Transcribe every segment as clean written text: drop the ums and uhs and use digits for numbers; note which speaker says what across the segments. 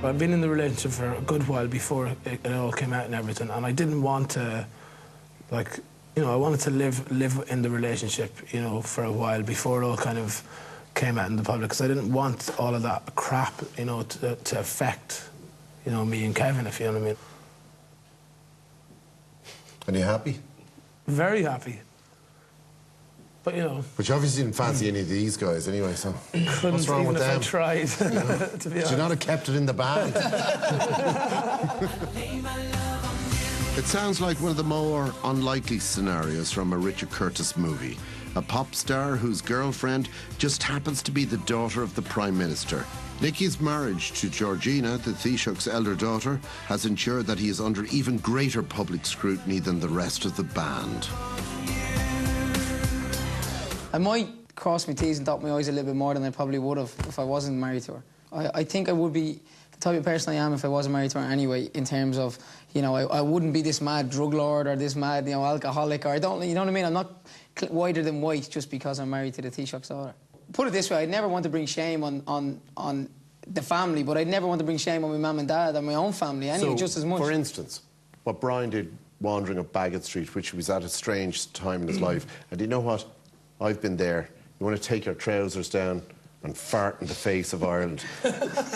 Speaker 1: I've been in the relationship for a good while before it all came out and everything, and I didn't want to, like, you know, I wanted to live in the relationship, you know, for a while before it all kind of came out in the public, because I didn't want all of that crap, you know, to affect, you know, me and Kevin, if you know what I mean.
Speaker 2: And you happy?
Speaker 1: Very happy. But, you know...
Speaker 2: But you obviously didn't fancy any of these guys anyway, so... What's wrong with them?
Speaker 1: I tried, to be honest.
Speaker 2: Should you not have kept it in the band? It sounds like one of the more unlikely scenarios from a Richard Curtis movie. A pop star whose girlfriend just happens to be the daughter of the Prime Minister. Nicky's marriage to Georgina, the Taoiseach's elder daughter, has ensured that he is under even greater public scrutiny than the rest of the band.
Speaker 3: I might cross my T's and dot my I's a little bit more than I probably would have if I wasn't married to her. I think I would be the type of person I am if I wasn't married to her anyway, in terms of, you know, I wouldn't be this mad drug lord or this mad, you know, alcoholic, or I don't, you know what I mean? I'm not whiter than white just because I'm married to the Taoiseach's daughter. Put it this way, I'd never want to bring shame on the family, but I'd never want to bring shame on my mum and dad and my own family anyway, just as much.
Speaker 2: For instance, what Brian did wandering up Bagot Street, which was at a strange time in his life, and you know what? I've been there. You want to take your trousers down and fart in the face of Ireland,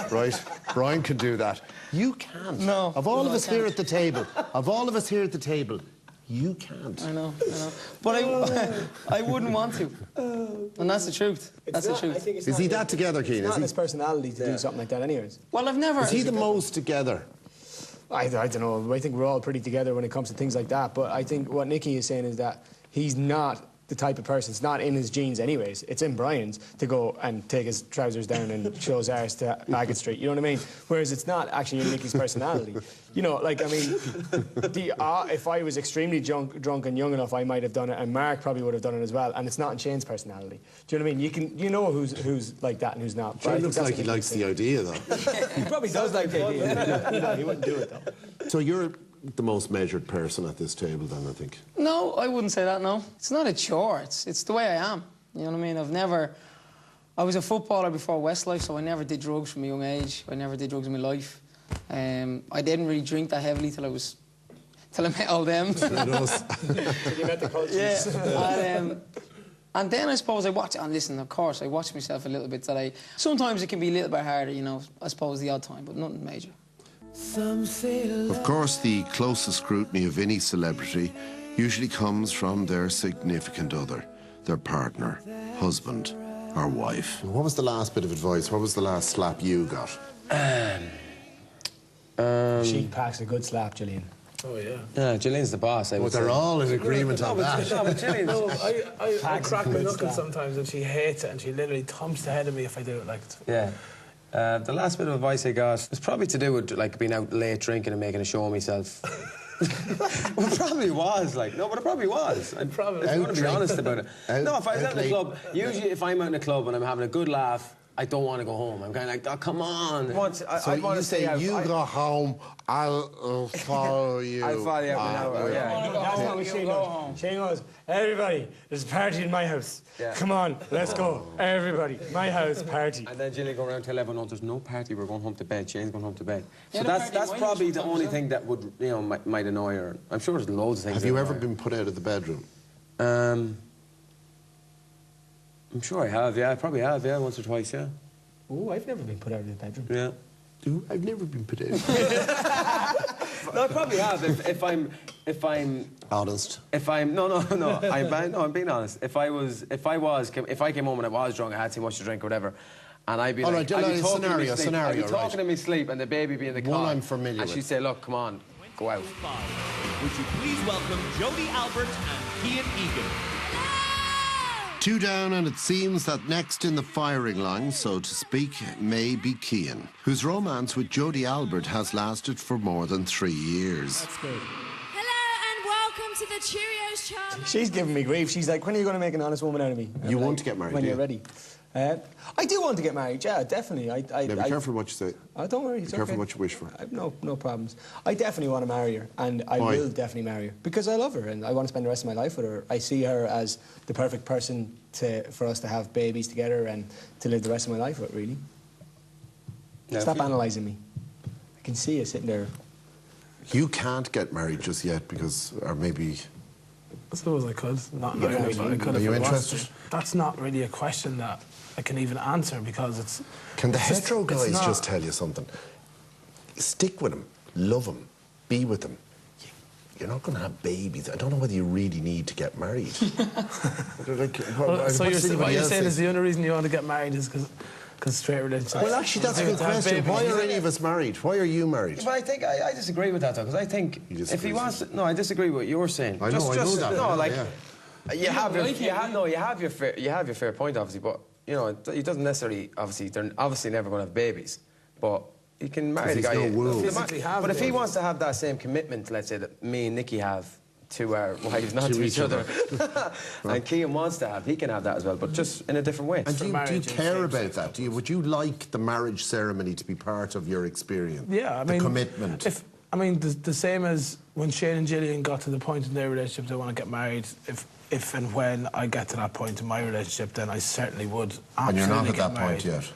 Speaker 2: right? Brian can do that. You can't.
Speaker 3: No.
Speaker 2: Of all of us here at the table, you can't.
Speaker 3: I know. But I wouldn't want to. And that's the truth. That's the truth.
Speaker 2: Is he that together, Keane?
Speaker 4: It's not his personality to do something like that anyways.
Speaker 3: Well, I've never...
Speaker 2: Is he the most together?
Speaker 4: I don't know. I think we're all pretty together when it comes to things like that. But I think what Nicky is saying is that he's not the type of person, it's not in his genes anyways, it's in Brian's, to go and take his trousers down and show his arse to Bagot Street, you know what I mean? Whereas it's not actually in Nicky's personality. You know, like, I mean, if I was extremely drunk and young enough, I might have done it, and Mark probably would have done it as well, and it's not in Shane's personality. Do you know what I mean? You know who's like that and who's not.
Speaker 2: Shane looks like he likes the idea, though.
Speaker 4: He probably does like the idea. You know, he wouldn't do it, though.
Speaker 2: So you're the most measured person at this table, then, I think.
Speaker 3: No, I wouldn't say that, no. It's not a chore, it's the way I am. You know what I mean? I was a footballer before Westlife, so I never did drugs from a young age. I never did drugs in my life. I didn't really drink that heavily till I met all them.
Speaker 4: Till you met the cultures.
Speaker 3: Yeah. And then I suppose I watch, and listen, of course, I watch myself a little bit that sometimes it can be a little bit harder, you know, I suppose the odd time, but nothing major.
Speaker 2: Of course, the closest scrutiny of any celebrity usually comes from their significant other, their partner, husband, or wife. What was the last bit of advice? What was the last slap you got?
Speaker 4: She packs a good slap, Gillian.
Speaker 1: Oh, yeah.
Speaker 5: Yeah, Gillian's the boss, I would say.
Speaker 2: They're all in agreement on that.
Speaker 5: No, but Gillian's...
Speaker 1: No, I crack my knuckles sometimes, and she hates it, and she literally thumps the head of me if I do it, like...
Speaker 5: Yeah. The last bit of advice I got was probably to do with, like, being out late drinking and making a show of myself. Well, it probably was, like... No, but it probably was. I'm going to be honest about it. No, if I was out in a club... Usually, if I'm out in a club and I'm having a good laugh, I don't want to go home. I'm kind of like, oh, come on.
Speaker 2: So you say, you go home, I'll follow you.
Speaker 5: I'll follow you out an hour, yeah.
Speaker 4: That's not what Shane goes. Shane goes, everybody, there's a party in my house. Yeah. Come on, let's go. Everybody, my house, party.
Speaker 5: And then Gillian go around and tell everyone, no, there's no party, we're going home to bed. Shane's going home to bed. So that's probably the only thing that would, you know, might annoy her. I'm sure there's loads of things.
Speaker 2: Have you ever been put out of the bedroom?
Speaker 5: I'm sure I have, yeah. I probably have, yeah, once or twice, yeah.
Speaker 4: Oh, I've never been put out of the bedroom.
Speaker 5: Yeah.
Speaker 2: I've never been put out.
Speaker 5: No, I probably have. If I'm
Speaker 2: honest.
Speaker 5: I'm being honest. If I came home and I was drunk, I had too much to drink or whatever, and I'd be like, I'd be talking in my sleep, and the baby be in the car.
Speaker 2: One I'm familiar
Speaker 5: with. And she'd say, look, come on, go out.
Speaker 6: Would you please welcome Jody Albert and Cian Egan.
Speaker 2: Two down, and it seems that next in the firing line, so to speak, may be Cian, whose romance with Jody Albert has lasted for more than 3 years.
Speaker 4: That's good.
Speaker 7: Hello and welcome to the Cheerios chart.
Speaker 4: She's giving me grief. She's like, when are you going to make an honest woman out of me?
Speaker 2: You want to get married,
Speaker 4: when
Speaker 2: do
Speaker 4: you're
Speaker 2: you?
Speaker 4: ready. I do want to get married, yeah, definitely.
Speaker 2: Be careful what you say.
Speaker 4: Oh, don't worry, it's
Speaker 2: Be careful
Speaker 4: okay.
Speaker 2: what you wish for.
Speaker 4: No problems. I definitely want to marry her, and I will definitely marry her because I love her and I want to spend the rest of my life with her. I see her as the perfect person for us to have babies together and to live the rest of my life with, really.
Speaker 5: Yeah,
Speaker 4: Stop analysing me. can see you sitting there.
Speaker 2: You can't get married just yet because, or maybe...
Speaker 1: I suppose I could. Not now,
Speaker 4: married.
Speaker 1: but I could
Speaker 2: Are
Speaker 1: if
Speaker 2: you
Speaker 1: I wanted
Speaker 2: interested?
Speaker 1: to. That's not really a question that I can even answer because it's...
Speaker 2: Can the
Speaker 1: it's just-
Speaker 2: hetero
Speaker 1: it's
Speaker 2: guys
Speaker 1: not-
Speaker 2: just tell you something? Stick with them, love them, be with them. You're not going to have babies. I don't know whether you really need to get married. Like,
Speaker 1: Well, so
Speaker 2: what's
Speaker 1: what
Speaker 2: anybody
Speaker 1: you're
Speaker 2: else
Speaker 1: saying
Speaker 2: think?
Speaker 1: is the only reason you want to get married is because straight relationships...
Speaker 2: Well, actually, that's a good question. Why are any of us married? Why are you married?
Speaker 5: But I think I disagree with that though, because I think
Speaker 2: You
Speaker 5: if
Speaker 2: disagree
Speaker 5: he
Speaker 2: with
Speaker 5: wants, no, I disagree with what you're saying.
Speaker 2: I know that.
Speaker 5: No,
Speaker 2: I know,
Speaker 5: like
Speaker 2: yeah.
Speaker 5: you have your,
Speaker 3: like
Speaker 5: you
Speaker 3: him,
Speaker 5: have no, you have your fair point, obviously, but you know, he doesn't necessarily, obviously, they're obviously never going to have babies, but he can marry the
Speaker 2: There's
Speaker 5: guy.
Speaker 2: no rules.
Speaker 5: But if he wants to have that same commitment, let's say that me and Nikki have to our wives, not to each other, and Cian wants to have, he can have that as well, but just in a different way.
Speaker 2: And do you
Speaker 1: marriage
Speaker 2: care
Speaker 1: and
Speaker 2: about that? Would you like the marriage ceremony to be part of your experience?
Speaker 1: Yeah, I mean...
Speaker 2: The commitment.
Speaker 1: The same as when Shane and Gillian got to the point in their relationship they want to get married, if and when I get to that point in my relationship, then I certainly would absolutely
Speaker 2: And you're not at
Speaker 1: get
Speaker 2: that
Speaker 1: married.
Speaker 2: point yet?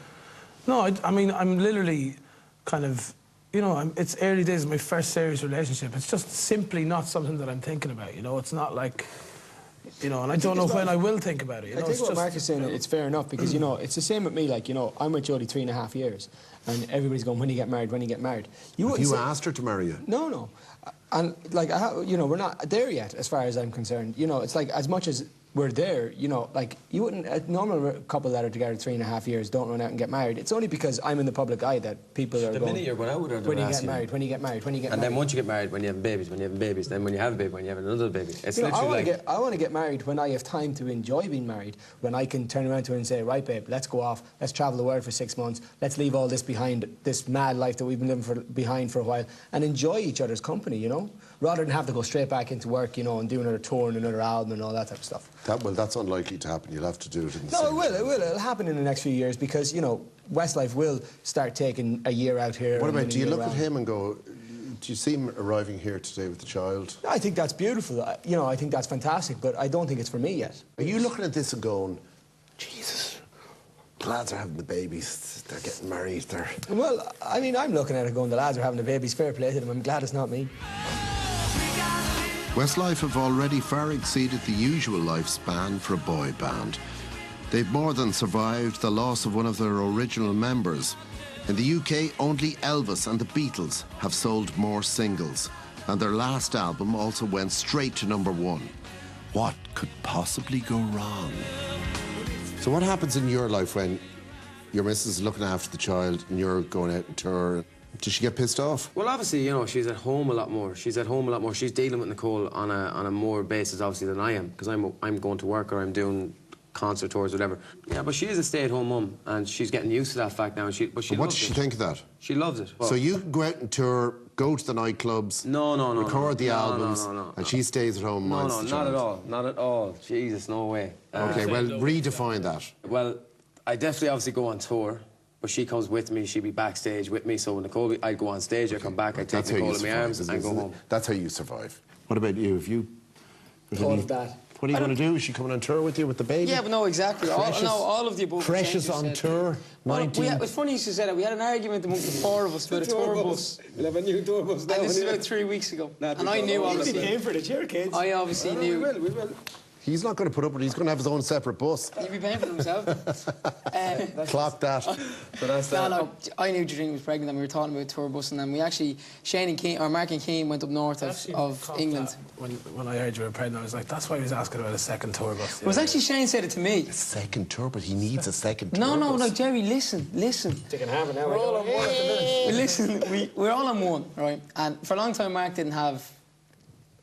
Speaker 1: No, I mean, I'm literally kind of... You know, it's early days of my first serious relationship. It's just simply not something that I'm thinking about, you know? It's not like... You know, and I don't know when I will think about it. You know,
Speaker 4: I think
Speaker 1: it's
Speaker 4: what
Speaker 1: just,
Speaker 4: Mark is saying, it's fair enough, because, you know, it's the same with me. Like, you know, I'm with Jodie 3.5 years, and everybody's going, when you get married, when you get married.
Speaker 2: Have you asked her to marry you?
Speaker 4: No. And, like, you know, we're not there yet, as far as I'm concerned. You know, it's like, as much as we're there, you know, like, you wouldn't... A normal couple that are together 3.5 years don't run out and get married. It's only because I'm in the public eye that people are
Speaker 5: The
Speaker 4: going...
Speaker 5: minute you're going out with her,
Speaker 4: when
Speaker 5: they're
Speaker 4: you get
Speaker 5: asking you.
Speaker 4: married, when you get married, when you get
Speaker 5: And
Speaker 4: married.
Speaker 5: then once you get married, when you have babies, then when you have a baby, when you have another baby. It's
Speaker 4: You know,
Speaker 5: literally like...
Speaker 4: I want to get married when I have time to enjoy being married, when I can turn around to her and say, right, babe, let's go off, let's travel the world for 6 months, let's leave all this behind, this mad life that we've been living behind for a while, and enjoy each other's company, you know? Rather than have to go straight back into work, you know, and do another tour and another album and all that type of stuff.
Speaker 2: That's unlikely to happen. You'll have to do it in the
Speaker 4: No,
Speaker 2: same
Speaker 4: it will,
Speaker 2: time.
Speaker 4: it will. It'll happen in the next few years because, you know, Westlife will start taking a year out here.
Speaker 2: What
Speaker 4: and
Speaker 2: about,
Speaker 4: then a
Speaker 2: do you
Speaker 4: year
Speaker 2: look at
Speaker 4: out.
Speaker 2: him and go, do you see him arriving here today with the child?
Speaker 4: I think that's beautiful. You know, I think that's fantastic, but I don't think it's for me yet.
Speaker 2: Are you looking at this and going, Jesus, the lads are having the babies, they're getting married, they're...
Speaker 4: Well, I mean, I'm looking at it going, the lads are having the babies, fair play to them. I'm glad it's not me.
Speaker 2: Westlife have already far exceeded the usual lifespan for a boy band. They've more than survived the loss of one of their original members. In the UK, only Elvis and the Beatles have sold more singles, and their last album also went straight to #1. What could possibly go wrong? So what happens in your life when your missus is looking after the child and you're going out on tour? Does she get pissed off?
Speaker 5: Well, obviously, you know, she's at home a lot more. She's dealing with Nicole on a more basis, obviously, than I am, because I'm going to work or I'm doing concert tours, whatever. Yeah, but she is a stay-at-home mum, and she's getting used to that fact now. And
Speaker 2: What does she think of that?
Speaker 5: She loves it.
Speaker 2: So you can go out and tour, go to the nightclubs,
Speaker 5: No,
Speaker 2: record the
Speaker 5: no,
Speaker 2: albums,
Speaker 5: no.
Speaker 2: and she stays at home.
Speaker 5: No,
Speaker 2: minds the
Speaker 5: not
Speaker 2: child.
Speaker 5: at all. Not at all. Jesus, no way.
Speaker 2: Okay, well, redefine that.
Speaker 5: Well, I definitely obviously go on tour, but she comes with me. She'd be backstage with me. So when Nicole, I'd go on stage, I'd come back, I'd take
Speaker 2: That's how you
Speaker 5: Nicole in my
Speaker 2: survive,
Speaker 5: arms
Speaker 2: isn't
Speaker 5: and
Speaker 2: it?
Speaker 5: go home.
Speaker 2: That's how you survive. What about you? If you...
Speaker 4: All of that.
Speaker 2: What are you going to do? Is she coming on tour with you with the baby?
Speaker 3: Yeah, but no, exactly. All of the above.
Speaker 2: Precious
Speaker 3: things you
Speaker 2: on
Speaker 3: said.
Speaker 2: tour,
Speaker 3: Well,
Speaker 2: 19...
Speaker 3: it's funny you should say that. We had an argument among the four of us about a tour bus.
Speaker 5: We'll have a new tour bus now.
Speaker 3: And this is about 3 weeks ago. And I knew, obviously.
Speaker 4: for the chair, kids.
Speaker 3: I obviously knew.
Speaker 5: We will.
Speaker 2: He's not going to put up with it. He's going to have his own separate bus.
Speaker 3: He'd be paying for himself.
Speaker 2: Clock that.
Speaker 5: So that's that.
Speaker 3: No, I knew Jadine was pregnant and we were talking about tour bus, and then we actually, Shane and Keane, or Mark and Keane went up north of England.
Speaker 1: When I heard you were pregnant, I was like, that's why he was asking about a second tour bus.
Speaker 3: It was actually Shane said it to me.
Speaker 2: Second tour, but he needs a second tour
Speaker 3: No,
Speaker 2: bus.
Speaker 3: like Jerry, listen.
Speaker 4: Taking half an hour.
Speaker 3: We're all on one at the minute. Listen, we're all on one, right? And for a long time, Mark didn't have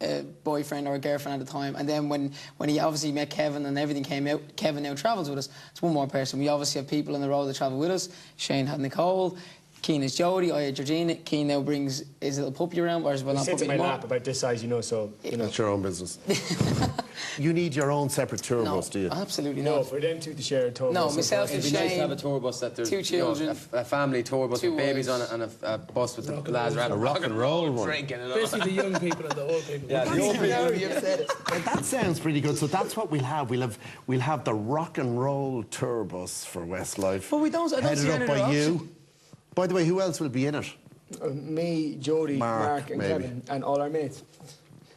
Speaker 3: a boyfriend or a girlfriend at the time. And then when he obviously met Kevin and everything came out, Kevin now travels with us. It's one more person. We obviously have people on the road that travel with us. Shane had Nicole. Keane is Jodie, I had Georgina. Keane now brings his little puppy around, or well,
Speaker 4: He
Speaker 3: not
Speaker 4: sits
Speaker 3: puppy
Speaker 4: in my
Speaker 3: anymore.
Speaker 4: lap about this size, you know, so, you know.
Speaker 2: That's your own business. You need your own separate tour
Speaker 3: No,
Speaker 2: bus, do you?
Speaker 3: absolutely
Speaker 4: No,
Speaker 3: not.
Speaker 4: for them two to share a tour
Speaker 3: No,
Speaker 4: bus.
Speaker 3: myself and
Speaker 5: It'd be nice to
Speaker 3: Shane.
Speaker 5: have a tour bus that there's
Speaker 3: 2 children,
Speaker 5: a family tour bus
Speaker 3: two
Speaker 5: with babies
Speaker 3: wives.
Speaker 5: on it, and a bus with the lads around.
Speaker 2: A rock and roll one.
Speaker 5: Drinking and all.
Speaker 1: Basically, the young people and the old people.
Speaker 5: Yeah, the old people.
Speaker 2: Well, that sounds pretty good. So that's what we'll have. We'll have the rock and roll tour bus for Westlife.
Speaker 3: But I don't see
Speaker 2: headed
Speaker 3: any
Speaker 2: up
Speaker 3: other
Speaker 2: by
Speaker 3: option.
Speaker 2: you. By the way, who else will be in it?
Speaker 4: Me, Jody, Mark and
Speaker 2: maybe.
Speaker 4: Kevin, and all our mates.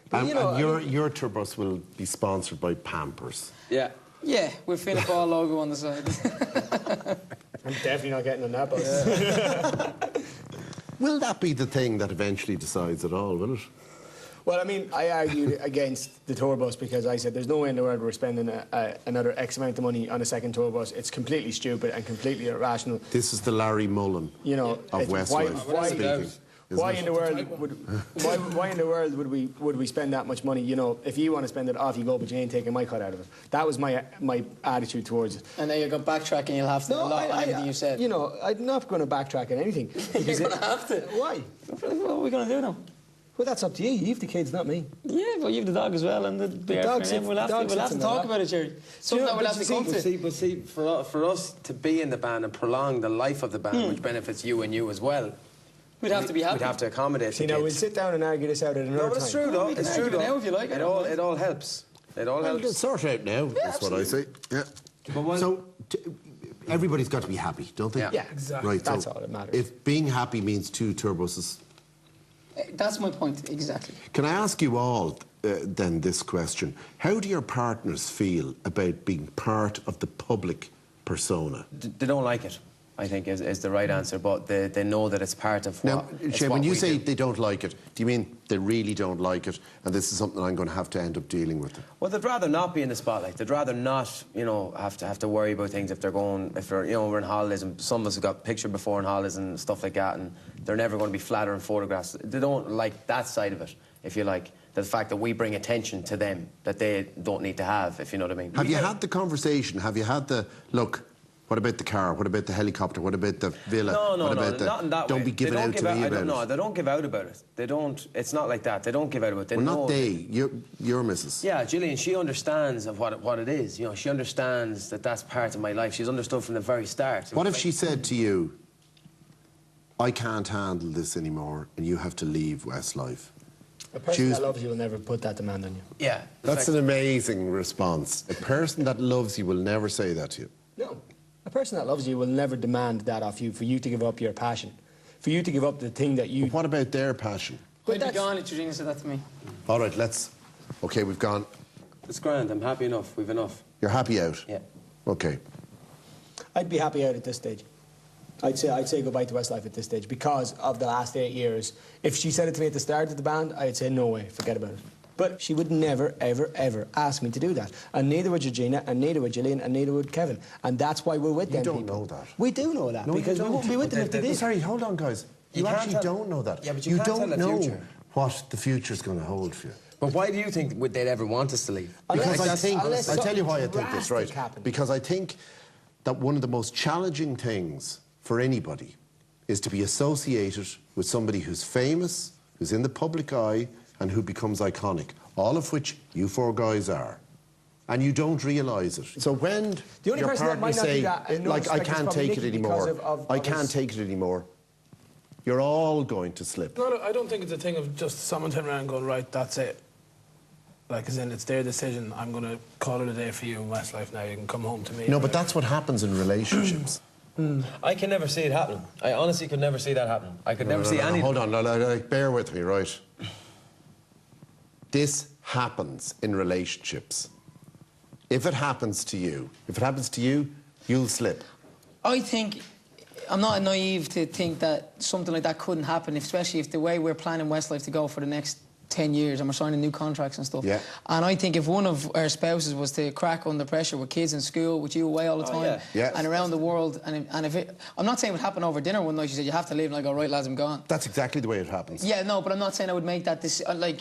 Speaker 4: But,
Speaker 2: And,
Speaker 4: you know,
Speaker 2: your tour bus will be sponsored by Pampers.
Speaker 5: Yeah.
Speaker 3: Yeah, with Fianna Fáil logo on the side.
Speaker 4: I'm definitely not getting on that bus.
Speaker 2: Will that be the thing that eventually decides it all, will it?
Speaker 4: Well, I mean, I argued against the tour bus because I said there's no way in the world we're spending another X amount of money on a second tour bus. It's completely stupid and completely irrational.
Speaker 2: This is the Larry Mullen
Speaker 4: You know,
Speaker 2: of
Speaker 4: it's-
Speaker 2: Westlife speaking.
Speaker 4: Why in the world would we spend that much money? You know, if you want to spend it, off you go, but you ain't taking my cut out of it. That was my attitude towards it.
Speaker 3: And now you're going backtracking, you'll have to a lot on everything you said.
Speaker 4: You know, I'm not going to backtrack on anything.
Speaker 3: You're going to have to.
Speaker 4: Why?
Speaker 3: What are we going to do now?
Speaker 4: Well, that's up to you. You've the kids, not me.
Speaker 3: Yeah, but you've the dog as well, and the
Speaker 4: dog sits-
Speaker 3: we'll have
Speaker 4: dog
Speaker 3: to
Speaker 4: sits in the
Speaker 3: talk
Speaker 4: lap.
Speaker 3: about it, Jerry. Something that we'll have to come to.
Speaker 5: But see, for us to be in the band and prolong the life of the band, which benefits you and you as well,
Speaker 3: We'd have to be happy.
Speaker 5: we'd have to accommodate
Speaker 4: See,
Speaker 5: the
Speaker 4: now we'll
Speaker 5: kids.
Speaker 4: sit down and argue this out at another
Speaker 5: No, but
Speaker 4: time.
Speaker 5: it's true, though.
Speaker 3: we can
Speaker 5: It's true,
Speaker 3: argue
Speaker 5: though.
Speaker 3: now if you like.
Speaker 5: It all helps. It all
Speaker 2: Well,
Speaker 5: helps.
Speaker 2: sort it out now. That's what I say. Yeah. So everybody's got to be happy, don't they?
Speaker 5: Yeah.
Speaker 4: Yeah, exactly.
Speaker 2: Right.
Speaker 4: That's
Speaker 2: so
Speaker 4: all that matters.
Speaker 2: If being happy means 2 turbuses,
Speaker 3: That's my point, exactly.
Speaker 2: can I ask you all then this question? How do your partners feel about being part of the public persona?
Speaker 5: They don't like it, I think, is the right answer, but they know that it's part of
Speaker 2: Now,
Speaker 5: what... it's
Speaker 2: Shane,
Speaker 5: what
Speaker 2: when you
Speaker 5: we
Speaker 2: say
Speaker 5: do.
Speaker 2: they don't like it, do you mean they really don't like it and this is something I'm going to have to end up dealing with?
Speaker 5: Well, they'd rather not be in the spotlight. They'd rather not, you know, have to worry about things if they're, you know, we're in holidays and some of us have got pictured before in holidays and stuff like that, and they're never going to be flattering photographs. They don't like that side of it, if you like. The fact that we bring attention to them that they don't need to have, if you know what I mean.
Speaker 2: Have you had the conversation? Have you had the, look, what about the car? What about the helicopter? What about the villa?
Speaker 5: No,
Speaker 2: what about the,
Speaker 5: not in that
Speaker 2: don't
Speaker 5: way.
Speaker 2: be giving out to me about
Speaker 5: No,
Speaker 2: it.
Speaker 5: they don't give out about it. They don't. It's not like that. They don't give out about it. They
Speaker 2: Well,
Speaker 5: know
Speaker 2: not they. Your missus.
Speaker 5: Yeah, Gillian, she understands of what it is. You know, she understands that that's part of my life. She's understood from the very start.
Speaker 2: What if she said to you, I can't handle this anymore and you have to leave Westlife?
Speaker 4: A person that loves you will never put that demand on you.
Speaker 5: Yeah.
Speaker 2: That's an amazing response. A person that loves you will never say that to you.
Speaker 4: No. A person that loves you will never demand that off you for you to give up your passion. For you to give up the thing that you...
Speaker 2: But what about their passion?
Speaker 4: But
Speaker 3: I'd be
Speaker 4: that's-
Speaker 3: gone if Georgina said that to me.
Speaker 2: All right, let's... OK, we've gone.
Speaker 5: It's grand. I'm happy enough. We've enough.
Speaker 2: You're happy out?
Speaker 5: Yeah.
Speaker 2: OK.
Speaker 4: I'd be happy out at this stage. I'd say goodbye to Westlife at this stage because of the last 8 years. If she said it to me at the start of the band, I'd say no way, forget about it. But she would never, ever, ever ask me to do that. And neither would Georgina, and neither would Gillian, and neither would Kevin. And that's why we're with them
Speaker 2: don't
Speaker 4: people.
Speaker 2: know that.
Speaker 4: We do know that, because we wouldn't be with them if they did.
Speaker 2: Sorry, hold on, guys. You
Speaker 5: can't
Speaker 2: actually
Speaker 5: tell-
Speaker 2: don't know that.
Speaker 5: Yeah, but you can't
Speaker 2: don't
Speaker 5: tell the
Speaker 2: know
Speaker 5: future.
Speaker 2: what the future's going to hold for you.
Speaker 5: But why do you think they'd ever want us to leave?
Speaker 2: Because I think,
Speaker 4: unless
Speaker 2: I'll tell you why I
Speaker 4: something
Speaker 2: think this, right?
Speaker 4: drastic happened.
Speaker 2: Because I think that one of the most challenging things for anybody is to be associated with somebody who's famous, who's in the public eye, and who becomes iconic, all of which you 4 guys are. And you don't realise it. So when
Speaker 4: The only
Speaker 2: your
Speaker 4: person that
Speaker 2: partners
Speaker 4: might not do
Speaker 2: say,
Speaker 4: that in no
Speaker 2: like, I
Speaker 4: respect is
Speaker 2: can't
Speaker 4: probably
Speaker 2: take it
Speaker 4: Nicky
Speaker 2: anymore,
Speaker 4: because of
Speaker 2: I
Speaker 4: his-
Speaker 2: can't take it anymore, you're all going to slip.
Speaker 1: No, I don't think it's a thing of just someone turning around and going, right, that's it. Like, as in, it's their decision. I'm going to call it a day for you in Westlife now. You can come home to me.
Speaker 2: No, but that's what happens in relationships.
Speaker 5: I can never see it happening. I honestly could never see that happening. I could never see any...
Speaker 2: Hold on, bear with me, right? This happens in relationships. If it happens to you, you'll slip.
Speaker 3: I think I'm not naive to think that something like that couldn't happen, especially if the way we're planning Westlife to go for the next 10 years and we're signing new contracts and stuff.
Speaker 2: Yeah.
Speaker 3: And I think if one of our spouses was to crack under pressure with kids in school, with you away all the time,
Speaker 5: yeah.
Speaker 2: Yeah.
Speaker 3: and around the world, and if it... I'm not saying it would happen over dinner one night, she said, you have to leave, and I go, right, lads, I'm gone.
Speaker 2: That's exactly the way it happens.
Speaker 3: Yeah, no, but I'm not saying I would make that... like...